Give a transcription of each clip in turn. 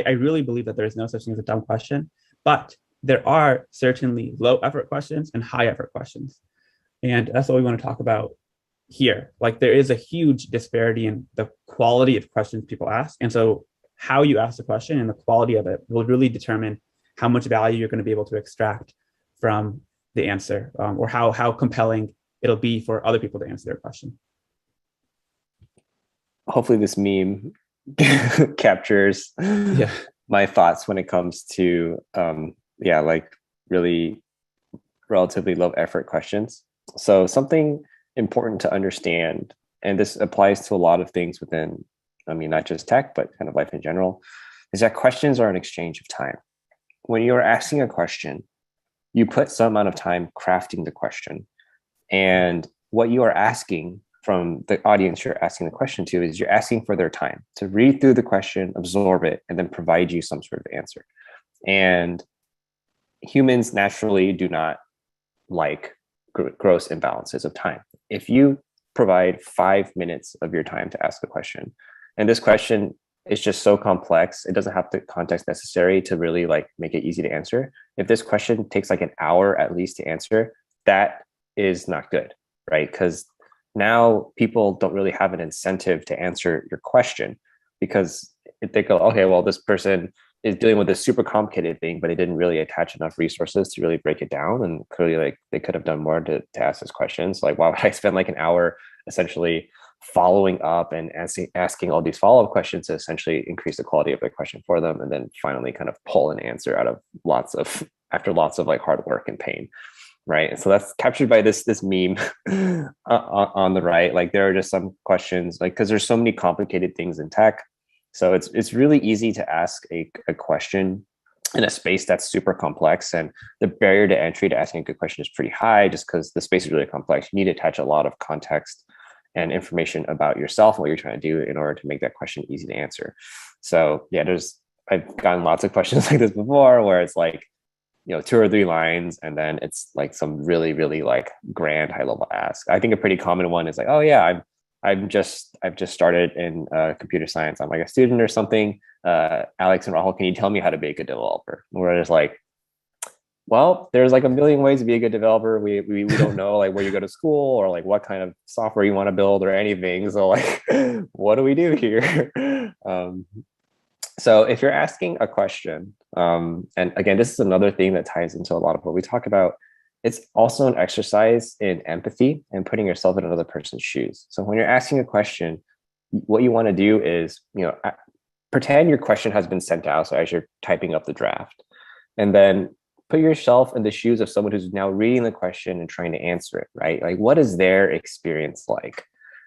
I really believe that there is no such thing as a dumb question, but there are certainly low effort questions and high effort questions. And that's what we want to talk about here. Like there is a huge disparity in the quality of questions people ask. And so how you ask the question and the quality of it will really determine how much value you're going to be able to extract from the answer, or how compelling it'll be for other people to answer their question. Hopefully this meme captures Yeah. my thoughts when it comes to yeah, like really relatively low effort questions. So something important to understand, and this applies to a lot of things within, I mean, not just tech, but kind of life in general, is that questions are an exchange of time. When you're asking a question, you put some amount of time crafting the question. And what you are asking from the audience you're asking the question to is you're asking for their time to read through the question, absorb it, and then provide you some sort of answer. And humans naturally do not like gross imbalances of time. If you provide 5 minutes of your time to ask a question, and this question is just so complex, it doesn't have the context necessary to really like make it easy to answer. If this question takes like an hour at least to answer, that is not good, right? Because now people don't really have an incentive to answer your question, because if they go, okay, well, this person is dealing with this super complicated thing, but they didn't really attach enough resources to really break it down. And clearly, like they could have done more to ask this question. So like, why would I spend like an hour essentially following up and asking all these follow-up questions to essentially increase the quality of the question for them, and then finally kind of pull an answer out of after lots of like hard work and pain, right? And so that's captured by this meme on the right. Like there are just some questions, like because there's so many complicated things in tech, so it's really easy to ask a question in a space that's super complex, and the barrier to entry to asking a good question is pretty high, just because the space is really complex. You need to attach a lot of context and information about yourself and what you're trying to do in order to make that question easy to answer. So yeah, I've gotten lots of questions like this before, where it's like, 2 or 3 lines, and then it's like some really, really like grand high level ask. I think a pretty common one is like, oh yeah, I've just started in computer science. I'm like a student or something. Alex and Rahul, can you tell me how to be a good developer? Where it's like, well, there's like a million ways to be a good developer. We don't know like where you go to school or like what kind of software you want to build or anything. So like, what do we do here? So if you're asking a question, and again, this is another thing that ties into a lot of what we talk about, it's also an exercise in empathy and putting yourself in another person's shoes. So when you're asking a question, what you want to do is, pretend your question has been sent out. So as you're typing up the draft, and then put yourself in the shoes of someone who's now reading the question and trying to answer it, right? Like, what is their experience like?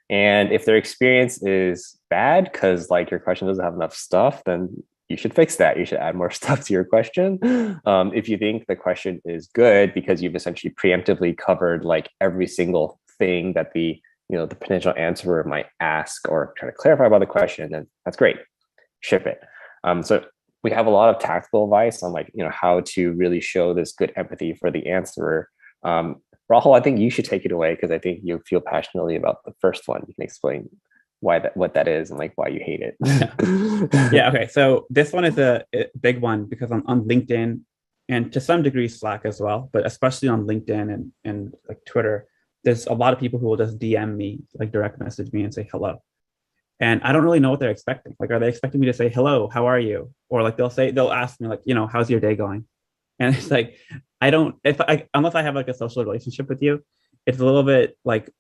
And if their experience is bad because like your question doesn't have enough stuff, then you should fix that. You should add more stuff to your question. If you think the question is good because you've essentially preemptively covered like every single thing that the potential answerer might ask or try to clarify about the question, then that's great. Ship it. So we have a lot of tactical advice on like how to really show this good empathy for the answerer. Rahul, I think you should take it away, because I think you feel passionately about the first one. You can explain what that is and like why you hate it. Yeah. Okay. So this one is a big one because on LinkedIn, and to some degree Slack as well, but especially on LinkedIn and like Twitter, there's a lot of people who will just DM me, like direct message me and say hello. And I don't really know what they're expecting. Like, are they expecting me to say hello, how are you? Or like they'll ask me like, how's your day going? And it's like, unless I have like a social relationship with you, it's a little bit like,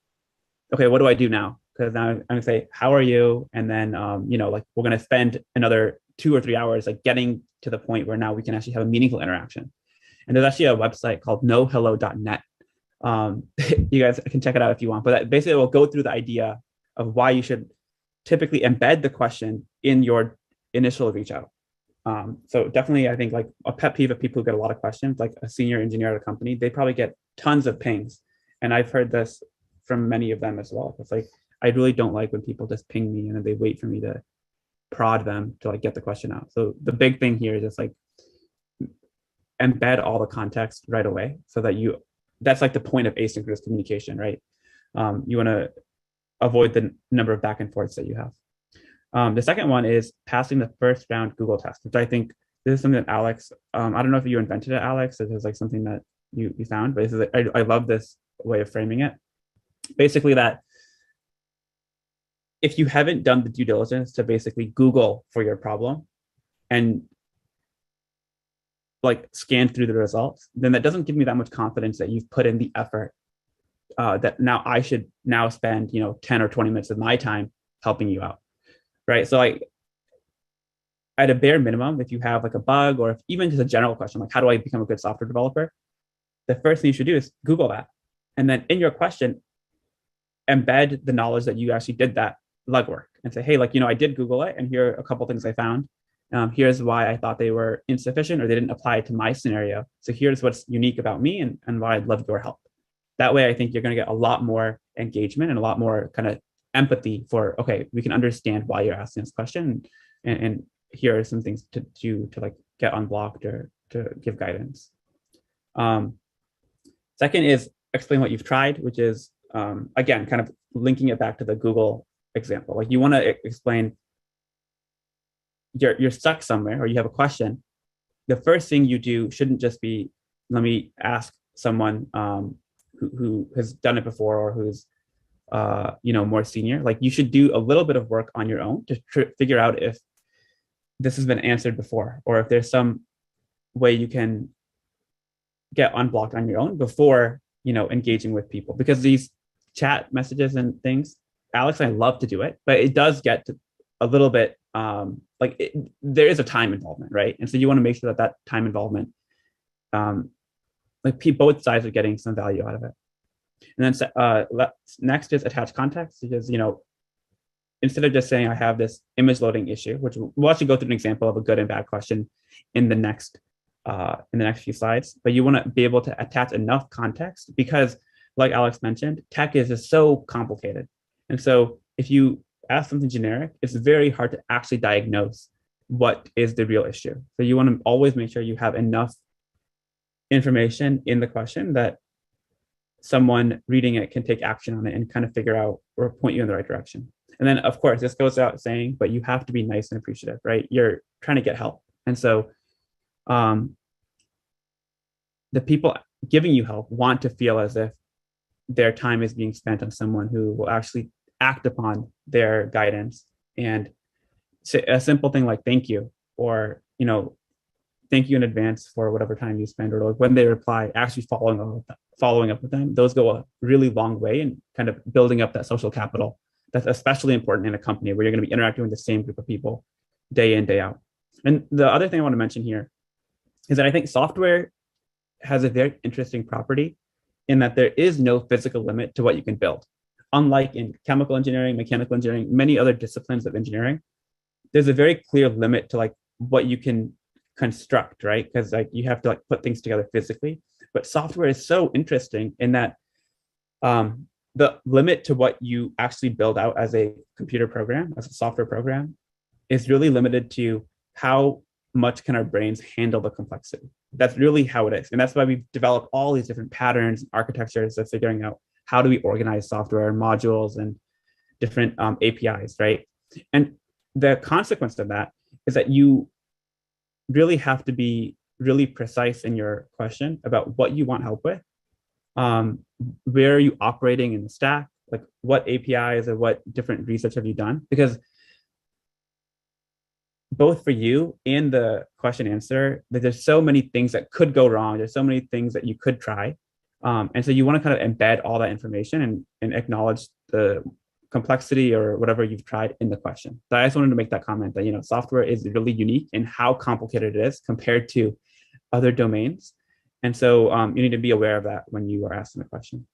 okay, what do I do now? Because now I'm gonna say, how are you? And then, like we're gonna spend another 2 or 3 hours like getting to the point where now we can actually have a meaningful interaction. And there's actually a website called nohello.net. You guys can check it out if you want, but that basically will go through the idea of why you should typically embed the question in your initial reach out. So definitely, I think like a pet peeve of people who get a lot of questions, like a senior engineer at a company, they probably get tons of pings. And I've heard this from many of them as well. It's like, I really don't like when people just ping me and then they wait for me to prod them to like get the question out. So the big thing here is just like embed all the context right away, so that that's like the point of asynchronous communication, right? You want to avoid the number of back and forths that you have. The second one is passing the first round Google test, which I think this is something that Alex, I don't know if you invented it, Alex. It was like something that you found, but this is, I love this way of framing it. Basically, that if you haven't done the due diligence to basically Google for your problem and like scan through the results, then that doesn't give me that much confidence that you've put in the effort. That now I should now spend 10 or 20 minutes of my time helping you out, right? So like at a bare minimum, if you have like a bug or if even just a general question like how do I become a good software developer, the first thing you should do is Google that, and then in your question embed the knowledge that you actually did that legwork and say, hey, like, I did Google it and here are a couple of things I found. Here's why I thought they were insufficient or they didn't apply to my scenario. So here's what's unique about me and why I'd love your help. That way, I think you're going to get a lot more engagement and a lot more kind of empathy for, okay, we can understand why you're asking this question. And here are some things to do to like get unblocked or to give guidance. Second is explain what you've tried, which is, again, kind of linking it back to the Google example. Like you want to explain you're stuck somewhere or you have a question. The first thing you do shouldn't just be, let me ask someone who has done it before or who's more senior. Like you should do a little bit of work on your own to figure out if this has been answered before or if there's some way you can get unblocked on your own before engaging with people. Because these chat messages and things, Alex and I love to do it, but it does get to a little bit there is a time involvement, right? And so you want to make sure that time involvement both sides are getting some value out of it. And then next is attach context, because instead of just saying I have this image loading issue, which we'll actually go through an example of a good and bad question in the next few slides, but you want to be able to attach enough context because, like Alex mentioned, tech is just so complicated, and so if you ask something generic, it's very hard to actually diagnose what is the real issue. So you want to always make sure you have enough information in the question that someone reading it can take action on it and kind of figure out or point you in the right direction. And then, of course, this goes without saying, but you have to be nice and appreciative, right? You're trying to get help. And so the people giving you help want to feel as if their time is being spent on someone who will actually act upon their guidance. And a simple thing like thank you, or thank you in advance for whatever time you spend, or like when they reply, actually following up with them, those go a really long way in kind of building up that social capital. That's especially important in a company where you're going to be interacting with the same group of people day in, day out. And the other thing I want to mention here is that I think software has a very interesting property in that there is no physical limit to what you can build. Unlike in chemical engineering, mechanical engineering, many other disciplines of engineering, there's a very clear limit to like what you can construct, right? Because like you have to like put things together physically. But software is so interesting in that the limit to what you actually build out as a computer program, as a software program, is really limited to how much can our brains handle the complexity. That's really how it is. And that's why we've developed all these different patterns and architectures of figuring out how do we organize software modules and different APIs, right? And the consequence of that is that you really have to be really precise in your question about what you want help with. Where are you operating in the stack? Like what APIs or what different research have you done? Because both for you and the question answer, there's so many things that could go wrong. There's so many things that you could try. And so you want to kind of embed all that information and acknowledge the complexity or whatever you've tried in the question. So I just wanted to make that comment that, software is really unique in how complicated it is compared to other domains. And so you need to be aware of that when you are asking the question.